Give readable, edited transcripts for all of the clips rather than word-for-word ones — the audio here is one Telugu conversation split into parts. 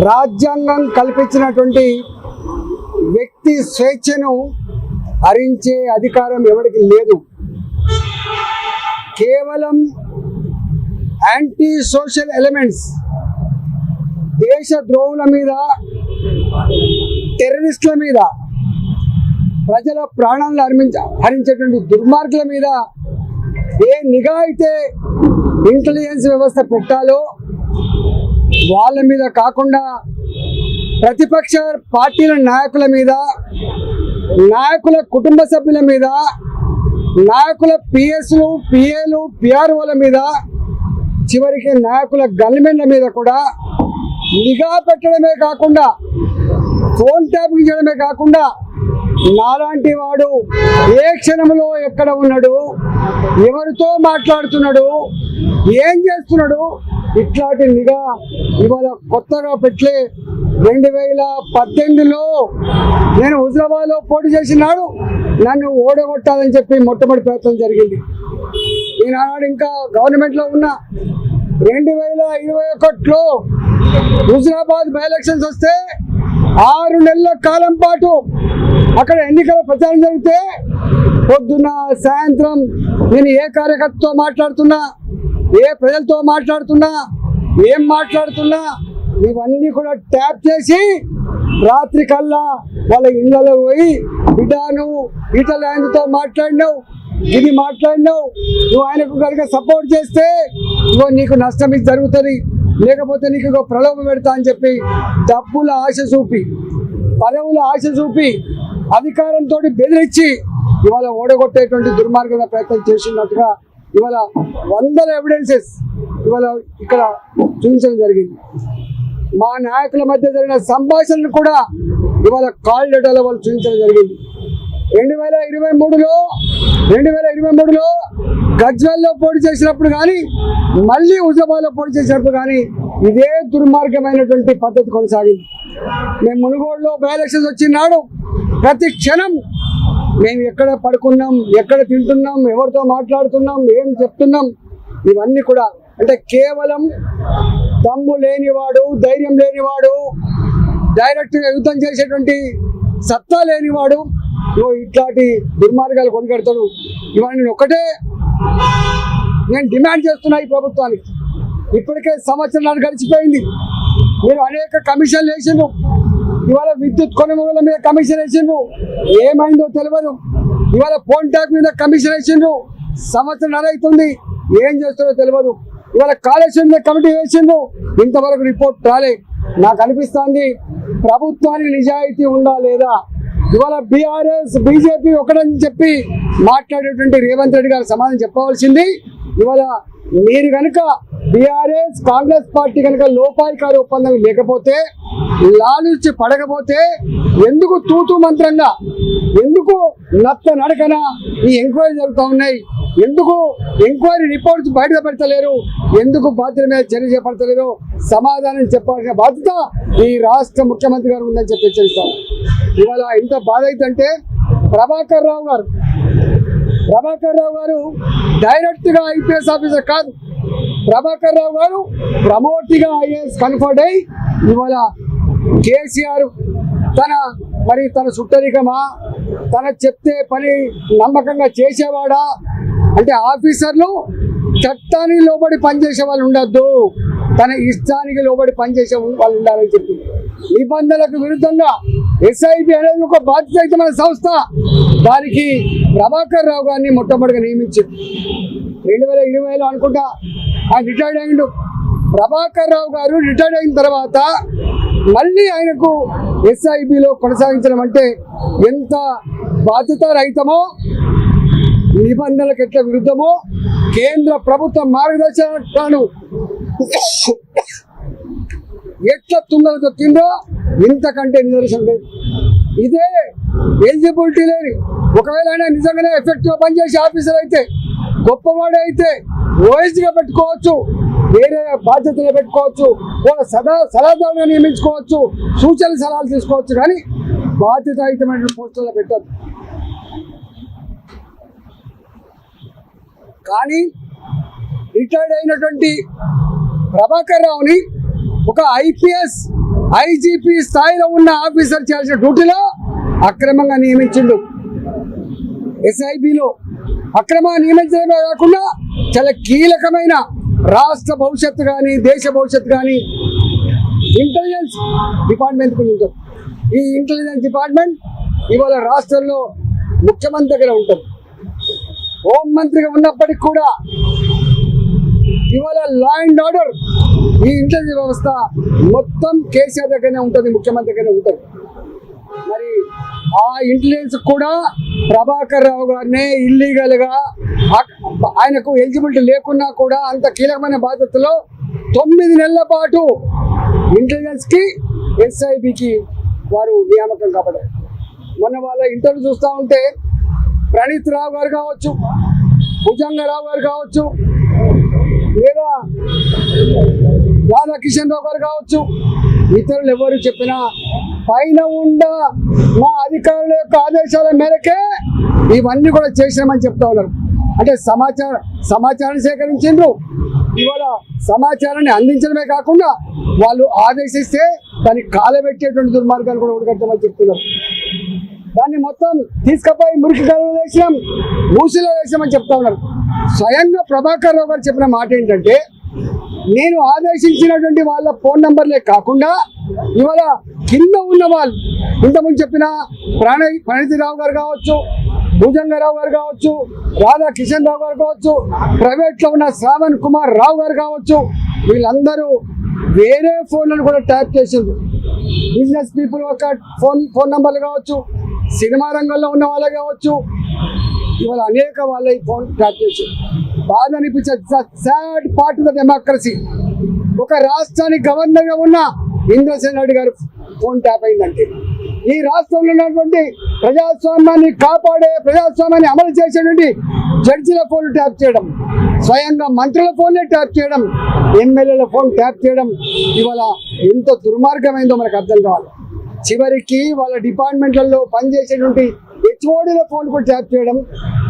రాజ్యాంగం కల్పించినటువంటి వ్యక్తి స్వేచ్ఛను హరించే అధికారం ఎవరికి లేదు. కేవలం యాంటీ సోషల్ ఎలిమెంట్స్, దేశ ద్రోహుల మీద, టెర్రరిస్టుల మీద, ప్రజల ప్రాణాలను హరించేటువంటి దుర్మార్గుల మీద ఏ నిఘా అయితే ఇంటెలిజెన్స్ వ్యవస్థ పెట్టాలో వాళ్ళ మీద కాకుండా ప్రతిపక్ష పార్టీల నాయకుల మీద, నాయకుల కుటుంబ సభ్యుల మీద, నాయకుల పిఎస్లు, పిఏలు, పిఆర్ఓల మీద, చివరికి నాయకుల గన్మెన్ల మీద కూడా నిఘా పెట్టడమే కాకుండా, ఫోన్ ట్యాపింగ్ చేయడమే కాకుండా నాలాంటి వాడు ఏ క్షణంలో ఎక్కడ ఉన్నాడు, ఎవరితో మాట్లాడుతున్నాడు, ఏం చేస్తున్నాడు, ఇట్లాంటి నిఘా ఇవాళ కొత్తగా పెట్టలే. 2018లో నేను హుజరాబాద్లో పోటీ చేసినాడు, నన్ను ఓడగొట్టాలని చెప్పి మొట్టమొదటి ప్రయత్నం జరిగింది. ఈనాడు ఇంకా గవర్నమెంట్లో ఉన్న 2021లో హుజరాబాద్ బై ఎలక్షన్స్ వస్తే 6 నెలల కాలం పాటు అక్కడ ఎన్నికల ప్రచారం జరిగితే పొద్దున్న సాయంత్రం నేను ఏ కార్యకర్తతో మాట్లాడుతున్నా, ఏ ప్రజలతో మాట్లాడుతున్నా, ఏం మాట్లాడుతున్నా ఇవన్నీ కూడా ట్యాప్ చేసి రాత్రి కల్లా వాళ్ళ ఇళ్ళలో పోయి బిడ్డ నువ్వు ఈటల ఆయనతో మాట్లాడినావు, ఇది మాట్లాడినావు, నువ్వు ఆయనకు కనుక సపోర్ట్ చేస్తే ఇగో నీకు నష్టం ఇది జరుగుతుంది, లేకపోతే నీకు ఇగో ప్రలోభం పెడతా అని చెప్పి డబ్బుల ఆశ చూపి, పదవుల ఆశ చూపి, అధికారంతో బెదిరించి ఇవాళ ఓడగొట్టేటువంటి దుర్మార్గంగా ప్రయత్నం చేసినట్టుగా ఇవాళ వందల ఎవిడెన్సెస్ ఇవాళ ఇక్కడ చూపించడం జరిగింది. మా నాయకుల మధ్య జరిగిన సంభాషణలు కూడా ఇవాళ కాల్ డేటాలో వాళ్ళు చూపించడం జరిగింది. 2023లో గజ్వేల్లో పోటీ చేసినప్పుడు కానీ, మళ్ళీ హుజరాబాద్లో పోటీ చేసినప్పుడు కానీ ఇదే దుర్మార్గమైనటువంటి పద్ధతి కొనసాగింది. మేము మునుగోడులో బై ఎలక్షన్స్ వచ్చినాడు ప్రతి క్షణం మేము ఎక్కడ పడుకున్నాం, ఎక్కడ తింటున్నాం, ఎవరితో మాట్లాడుతున్నాం, ఏం చెప్తున్నాం, ఇవన్నీ కూడా అంటే కేవలం దమ్ము లేనివాడు, ధైర్యం లేనివాడు, డైరెక్ట్గా యుద్ధం చేసేటువంటి సత్తా లేనివాడు ఇట్లాంటి దుర్మార్గాలు కొనికెడతాడు. ఇవన్నీ ఒకటే నేను డిమాండ్ చేస్తున్నా ఈ ప్రభుత్వానికి. ఇప్పటికే సంవత్సరాలు గడిచిపోయింది, మీరు అనేక కమిషన్లు వేసిండ్రు, ఇవాళ విద్యుత్ కొనుగోళ్ల మీద కమిషన్ వేసిండ్రు, ఏమైందో తెలియదు. ఇవాళ ఫోన్ ట్యాక్ మీద కమిషన్ వేసిండ్రు, సంవత్సరం అవుతుంది, ఏం చేస్తారో తెలియదు. ఇవాళ కాళేశ్వరం మీద కమిటీ వేసిండ్రు, ఇంతవరకు రిపోర్ట్ రాలే. నాకు అనిపిస్తోంది ప్రభుత్వానికి నిజాయితీ ఉందా లేదా. ఇవాళ బీఆర్ఎస్ బీజేపీ ఒకటని చెప్పి మాట్లాడేటువంటి రేవంత్ రెడ్డి గారు సమాధానం చెప్పవలసింది. ఇవాళ మీరు కనుక బీఆర్ఎస్ కాంగ్రెస్ పార్టీ కనుక లోపాయికారి ఒప్పందం లేకపోతే, లాలూచి పడకపోతే ఎందుకు తూతూ మంత్రంగా, ఎందుకు నత్త నడకన ఈ ఎంక్వైరీ జరుగుతూ ఉన్నాయి, ఎందుకు ఎంక్వైరీ రిపోర్ట్స్ బయట పెడతలేరు, ఎందుకు బాధ్యత మీద చర్య చేపడతలేరు, సమాధానం చెప్పాల్సిన బాధ్యత ఈ రాష్ట్ర ముఖ్యమంత్రి గారు ఉందని చెప్పి హెచ్చరిస్తాను. ఇవాళ ఎంత బాధ అవుతుందంటే ప్రభాకర్ రావు గారు డైరెక్ట్గా ఐపీఎస్ ఆఫీసర్ కాదు, ప్రభాకర్ రావు గారు ప్రమోట్గా ఐఏఎస్ కన్ఫర్డ్ అయ్యి ఇవాళ కేసీఆర్ తన సుట్టరికమా, తన చెప్తే పని నమ్మకంగా చేసేవాడా అంటే ఆఫీసర్లు చట్టానికి లోబడి పనిచేసే వాళ్ళు ఉండొద్దు, తన ఇష్టానికి లోబడి పనిచేసే వాళ్ళు ఉండాలని చెప్పి నిబంధనలకు విరుద్ధంగా ఎస్ఐబి అనేది ఒక బాధ్యతమైన సంస్థ, దానికి ప్రభాకర్ రావు గారిని మొట్టమొదటిగా నియమించారు. 2020లో అనుకుంటా ఆయన రిటైర్డ్ అయ్యిండు. ప్రభాకర్ రావు గారు రిటైర్డ్ అయిన తర్వాత మళ్ళీ ఆయనకు ఎస్ఐబిలో కొనసాగించడం అంటే ఎంత బాధ్యత రహితమో, నిబంధనలకు ఎట్లా విరుద్ధమో, కేంద్ర ప్రభుత్వ మార్గదర్శకాలను ఎట్లా తుంగలు తొక్కిందో ఇంతకంటే నిదర్శనం లేదు. ఇదే ఎలిజిబిలిటీ లేని, ఒకవేళ ఆయన నిజంగానే ఎఫెక్టివ్గా పనిచేసే ఆఫీసర్ అయితే, గొప్పవాడే అయితే ఓఎస్గా పెట్టుకోవచ్చు, వేరే బాధ్యతలు పెట్టుకోవచ్చు, వాళ్ళ సలహాదారుగా నియమించుకోవచ్చు, సూచనలు సలహాలు తీసుకోవచ్చు, కానీ బాధ్యతాయుతమైన పోస్టుల్లో పెట్టద్దు. కానీ రిటైర్డ్ అయినటువంటి ప్రభాకర్ రావుని ఒక ఐపీఎస్ ఐజీపీ స్థాయిలో ఉన్న ఆఫీసర్ చేయాల్సిన డ్యూటీలో అక్రమంగా నియమించిండు. ఎస్ఐబిలో అక్రమంగా నియమించడమే కాకుండా చాలా కీలకమైన రాష్ట్ర భవిష్యత్తు కానీ దేశ భవిష్యత్తు కానీ ఇంటెలిజెన్స్ డిపార్ట్మెంట్ ఉంటుంది. ఈ ఇంటెలిజెన్స్ డిపార్ట్మెంట్ ఇవాళ రాష్ట్రంలో ముఖ్యమంత్రి దగ్గర ఉంటుంది. హోంమంత్రిగా ఉన్నప్పటికీ కూడా ఇవాళ లా అండ్ ఆర్డర్ ఈ ఇంటెలిజెన్స్ వ్యవస్థ మొత్తం కేసీఆర్ దగ్గరనే ఉంటుంది, ముఖ్యమంత్రి దగ్గరనే ఉంటుంది. మరి ఆ ఇంటెలిజెన్స్ కూడా ప్రభాకర్ రావు గారినే ఇల్లీగల్గా ఆయనకు ఎలిజిబిలిటీ లేకున్నా కూడా అంత కీలకమైన బాధ్యతలో 9 నెలల పాటు ఇంటెలిజెన్స్కి ఎస్ఐబికి వారు నియామకం కాబట్టి మొన్న వాళ్ళ ఇంటర్వ్యూ చూస్తూ ఉంటే ప్రణీత్ రావు గారు కావచ్చు, భుజంగరావు గారు కావచ్చు, లేదా రాధాకిషన్ రావు గారు కావచ్చు, ఇతరులు ఎవరు చెప్పినా పైన ఉండ మా అధికారుల యొక్క ఆదేశాల మేరకే ఇవన్నీ కూడా చేసినామని చెప్తా ఉన్నారు. అంటే సమాచారాన్ని సేకరించిండ్రు. ఇవాళ సమాచారాన్ని అందించడమే కాకుండా వాళ్ళు ఆదేశిస్తే దాన్ని కాలబెట్టేటువంటి దుర్మార్గాలు కూడా ఉడగట్టమని చెప్తున్నారు. దాన్ని మొత్తం తీసుకుపోయి మురికి కాలంలో వేసినాం, మూసిలో వేసామని చెప్తా ఉన్నారు. స్వయంగా ప్రభాకర్ రావు గారు చెప్పిన మాట ఏంటంటే, నేను ఆదేశించినటువంటి వాళ్ళ ఫోన్ నంబర్లే కాకుండా ఇవాళ కింద ఉన్న వాళ్ళు ఇంతకుముందు చెప్పిన ప్రణీతిరావు గారు కావచ్చు, భుజంగరావు గారు కావచ్చు, రాధాకిషన్ రావు గారు కావచ్చు, ప్రైవేట్లో ఉన్న శ్రావణ్ కుమార్ రావు గారు కావచ్చు, వీళ్ళందరూ వేరే ఫోన్లను కూడా ట్యాప్ చేసిండ్రు. బిజినెస్ పీపుల్ ఒక ఫోన్ నంబర్లు కావచ్చు, సినిమా రంగంలో ఉన్న వాళ్ళు కావచ్చు, ఇవాళ అనేక వాళ్ళ ఈ ఫోన్ ట్యాప్ చేసి బాధ అనిపించే sad part of the democracy. ఒక రాష్ట్రానికి గవర్నర్గా ఉన్న ఇంద్రసేన్ రెడ్డి గారు ఫోన్ ట్యాప్ అయిందంటే ఈ రాష్ట్రంలో ఉన్నటువంటి ప్రజాస్వామ్యాన్ని కాపాడే, ప్రజాస్వామ్యాన్ని అమలు చేసేటువంటి జడ్జిల ఫోన్ ట్యాప్ చేయడం, స్వయంగా మంత్రుల ఫోన్లే ట్యాప్ చేయడం, ఎమ్మెల్యేల ఫోన్ ట్యాప్ చేయడం ఇవాళ ఎంత దుర్మార్గమైందో మనకు అర్థం కావాలి. చివరికి వాళ్ళ డిపార్ట్మెంట్లలో పనిచేసేటువంటి హెచ్ఓడీల ఫోన్ కూడా ట్యాప్ చేయడం,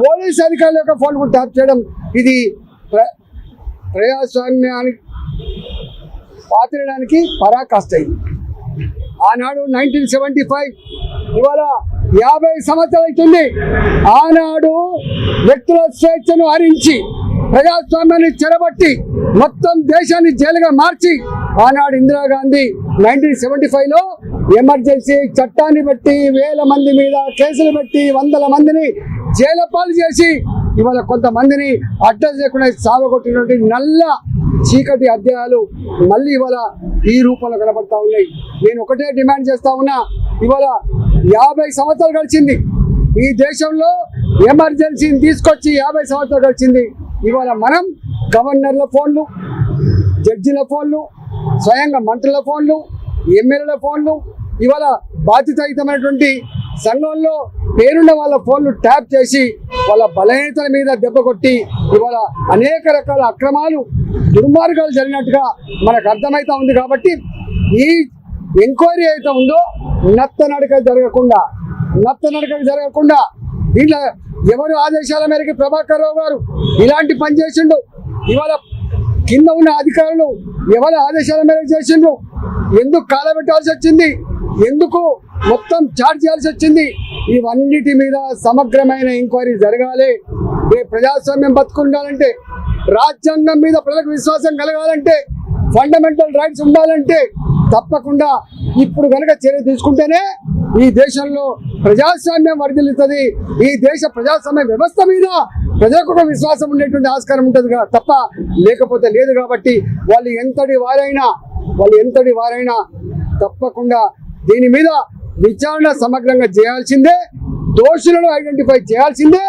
పోలీస్ అధికారుల యొక్క ఫోన్ కూడా ట్యాప్ చేయడం, ఇది ప్రజాస్వామ్యానికి పాతిరడానికి పరాకాష్ట. ఆనాడు 1975 ఇవాళ 50 సంవత్సరాలు అవుతుంది. ఆనాడు వ్యక్తుల స్వేచ్ఛను హరించి ప్రజాస్వామ్యాన్ని చెరబట్టి మొత్తం దేశాన్ని జైలుగా మార్చి ఆనాడు ఇందిరాగాంధీ 1975లో ఎమర్జెన్సీ చట్టాన్ని బట్టి వేల మంది మీద కేసులు పెట్టి వందల మందిని జైలు పాలు చేసి ఇవాళ కొంతమందిని అడ్రస్ లేకుండా సాగొట్టినటువంటి నల్ల చీకటి అధ్యాయాలు మళ్ళీ ఇవాళ ఈ రూపంలో కనబడతా ఉన్నాయి. నేను ఒకటే డిమాండ్ చేస్తా ఉన్నా, ఇవాళ 50 సంవత్సరాలు గడిచింది ఈ దేశంలో, ఎమర్జెన్సీని తీసుకొచ్చి 50 సంవత్సరాలు గడిచింది. ఇవాళ మనం గవర్నర్ల ఫోన్లు, జడ్జిల ఫోన్లు, స్వయంగా మంత్రుల ఫోన్లు, ఎమ్మెల్యేల ఫోన్లు, ఇవాళ బాధ్యతాయుతమైనటువంటి సంఘంలో పేరున్న వాళ్ళ ఫోన్లు ట్యాప్ చేసి వాళ్ళ బలహీనతల మీద దెబ్బ కొట్టి ఇవాళ అనేక రకాల అక్రమాలు, దుర్మార్గాలు జరిగినట్టుగా మనకు అర్థమవుతా ఉంది. కాబట్టి ఈ ఎంక్వైరీ అయితే ఉందో నత్తనడక జరగకుండా దీంట్లో ఎవరు ఆదేశాల మేరకు ప్రభాకర్ రావు గారు ఇలాంటి పని చేసిండు, ఇవాళ కింద ఉన్న అధికారులు ఎవరి ఆదేశాల మేరకు చేసిండ్రు, ఎందుకు కాలబెట్టాల్సి వచ్చింది, ఎందుకు మొత్తం చార్జ్ చేయాల్సి వచ్చింది, ఇవన్నిటి మీద సమగ్రమైన ఎంక్వైరీ జరగాలి. ప్రజాస్వామ్యం బతుకుండాలంటే, రాజ్యాంగం మీద ప్రజలకు విశ్వాసం కలగాలంటే, ఫండమెంటల్ రైట్స్ ఉండాలంటే తప్పకుండా ఇప్పుడు కనుక చర్య తీసుకుంటేనే ఈ దేశంలో ప్రజాస్వామ్యం వర్ధిల్లుతుంది. ఈ దేశ ప్రజాస్వామ్య వ్యవస్థ మీద ప్రజలకు ఒక విశ్వాసం ఉండేటువంటి ఆస్కారం ఉంటుంది తప్ప లేకపోతే లేదు. కాబట్టి వాళ్ళు ఎంతటి వారైనా తప్పకుండా దీని మీద విచారణ సమగ్రంగా చేయాల్సిందే, దోషులను ఐడెంటిఫై చేయాల్సిందే,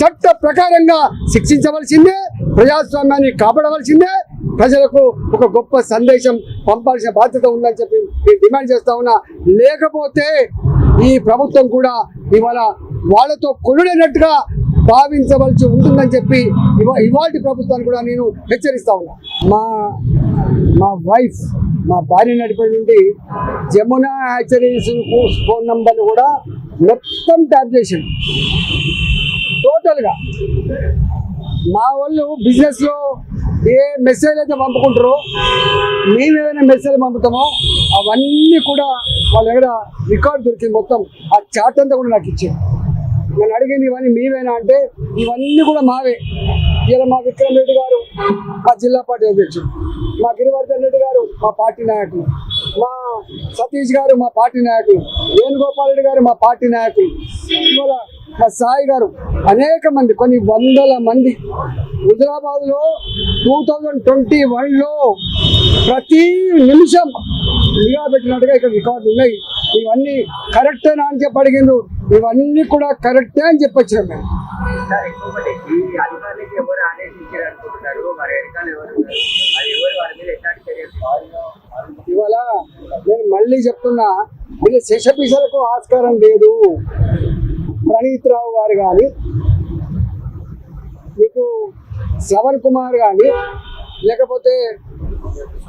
చట్ట ప్రకారంగా శిక్షించవలసిందే, ప్రజాస్వామ్యాన్ని కాపాడవలసిందే, ప్రజలకు ఒక గొప్ప సందేశం పంపాల్సిన బాధ్యత ఉందని చెప్పి నేను డిమాండ్ చేస్తా ఉన్నా. లేకపోతే ఈ ప్రభుత్వం కూడా ఇవాళ వాళ్ళతో కొలుడైనట్టుగా భావించవలసి ఉంటుందని చెప్పి ఇవాటి ప్రభుత్వాన్ని కూడా నేను హెచ్చరిస్తా ఉన్నా. మా భార్య నడిపే నుండి జమునా హ్యాచరీస్ ఫోన్ నంబర్లు కూడా మొత్తం ట్యాప్ చేసిండు టోటల్గా. మా వాళ్ళు బిజినెస్లో ఏ మెసేజ్ అయితే పంపుకుంటారో మేము ఏమైనా మెసేజ్ పంపుతామో అవన్నీ కూడా వాళ్ళ దగ్గర రికార్డ్ దొరికింది. మొత్తం ఆ చాట్ అంతా కూడా నాకు ఇచ్చింది. నేను అడిగింది ఇవన్నీ మీవేనా అంటే ఇవన్నీ కూడా మావే. ఇలా మా విక్రమ్ రెడ్డి గారు మా జిల్లా పార్టీ అధ్యక్షుడు, మా గిరివర్ధన్ రెడ్డి గారు మా పార్టీ నాయకులు, మా సతీష్ గారు మా పార్టీ నాయకులు, వేణుగోపాల్ రెడ్డి గారు మా పార్టీ నాయకులు, ఇవాళ మా సాయి గారు, అనేక మంది, కొన్ని వందల మంది. హుజరాబాద్లో 2021లో ప్రతి నిమిషం నిఘా పెట్టినట్టుగా ఇక్కడ రికార్డులు ఉన్నాయి. ఇవన్నీ కరెక్టేనా అని చెప్పి అడిగిండు. ఇవన్నీ కూడా కరెక్టే అని చెప్పొచ్చినాం మేము. ఇవాళ నేను మళ్ళీ చెప్తున్నా, ఇది శేషపిసలకు ఆస్కారం లేదు. ప్రణీత్ రావు గారు కానీ, మీకు శ్రవణ్ కుమార్ కానీ, లేకపోతే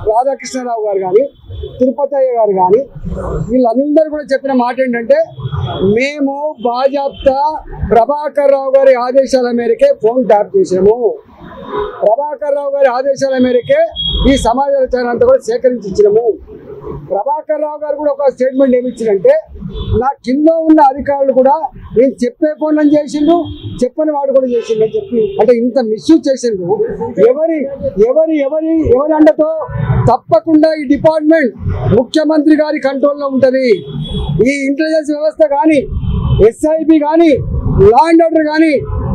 రాధాకృష్ణరావు గారు కానీ, తిరుపతయ్య గారు కానీ, వీళ్ళందరూ కూడా చెప్పిన మాట ఏంటంటే మేము బాజాప్తా ప్రభాకర్ రావు గారి ఆదేశాల మేరకే ఫోన్ ట్యాప్ చేసాము. ప్రభాకర్ రావు గారి ఆదేశాల మేరకే ఈ సమాచారం అంతా కూడా సేకరించి ఇచ్చినాము. ప్రభాకర్ రావు గారు కూడా ఒక స్టేట్మెంట్ ఏమి ఇచ్చిందంటే, నా కింద ఉన్న అధికారులు కూడా నేను చెప్పే పనులను చేసిండు, చెప్పని వాడు కూడా చేసిండు అని చెప్పి, అంటే ఇంత మిస్యూజ్ చేసిండు. ఎవరి ఎవరి ఎవరి ఎవరి అండతో? తప్పకుండా ఈ డిపార్ట్మెంట్ ముఖ్యమంత్రి గారి కంట్రోల్లో ఉంటుంది. ఈ ఇంటెలిజెన్స్ వ్యవస్థ కానీ, ఎస్ఐబి కానీ, లా అండ్ ఆర్డర్ కానీ,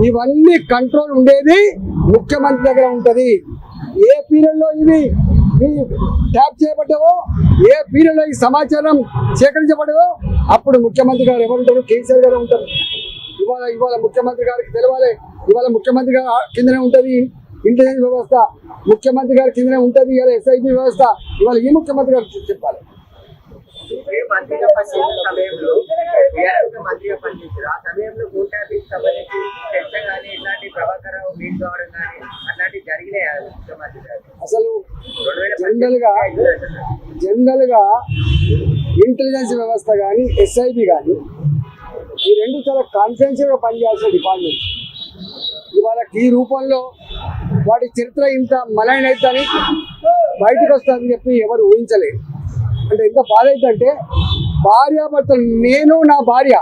ఇవన్నీ కంట్రోల్ ఉండేది ముఖ్యమంత్రి దగ్గర ఉంటుంది. ఏ పీరియడ్లో ఇవి ట్యాప్ చేయబడ్డావో, ఏ పీరియడ్లో ఈ సమాచారం సేకరించబడ్డదో అప్పుడు ముఖ్యమంత్రి గారు ఎవరుంటారు? కేసీఆర్ గారు ఉంటారు. ఇవాళ ముఖ్యమంత్రి గారికి తెలవాలి. ఇవాళ ముఖ్యమంత్రి గారు కిందనే ఉంటుంది ఇంటెలిజెన్స్ వ్యవస్థ, ముఖ్యమంత్రి గారి కిందనే ఉంటుంది ఇవాళ ఎస్ఐబి వ్యవస్థ. ఇవాళ ఈ ముఖ్యమంత్రి గారు చెప్పాలి. అసలు జనరల్ గా ఇంటెలిజెన్స్ వ్యవస్థ కానీ, ఎస్ఐబి కానీ, ఈ రెండు చాలా కాన్ఫిడెన్షియల్ గా పనిచేయాల్సిన డిపార్ట్మెంట్. ఇవాళ ఈ రూపంలో వాటి చరిత్ర ఇంత మలైన అవుతుందని, బయటకు వస్తుందని చెప్పి ఎవరు ఊహించలేదు. అంటే ఎంత బాధ అవుతుందంటే, భార్యాభర్తలు నేను నా భార్య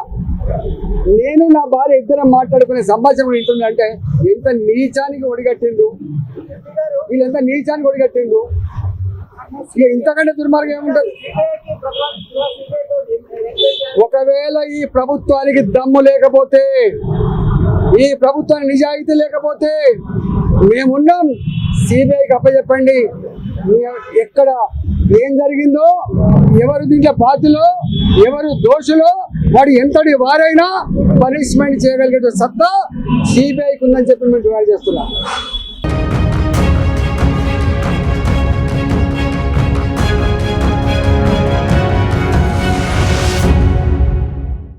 ఇద్దరం మాట్లాడుకునే సంభాషణ వింటుందంటే ఎంత నీచానికి ఒడిగట్టిండు వీళ్ళు, ఎంత నీచానికి ఒడిగట్టిండు. ఇక ఇంతకంటే దుర్మార్గం ఏముంటుంది? ఒకవేళ ఈ ప్రభుత్వానికి దమ్ము లేకపోతే, ఈ ప్రభుత్వానికి నిజాయితీ లేకపోతే మేమున్నాం. సిబిఐకి అప్పచెప్పండి. ఎక్కడ ఏం జరిగిందో, ఎవరు దీంట్లో బాధ్యులో, ఎవరు దోషులో, వాడు ఎంతటి వారైనా పనిష్మెంట్ చేయగలిగే సత్తా సిబిఐకి ఉందని చెప్పి మేము డిమాండ్ చేస్తున్నాం.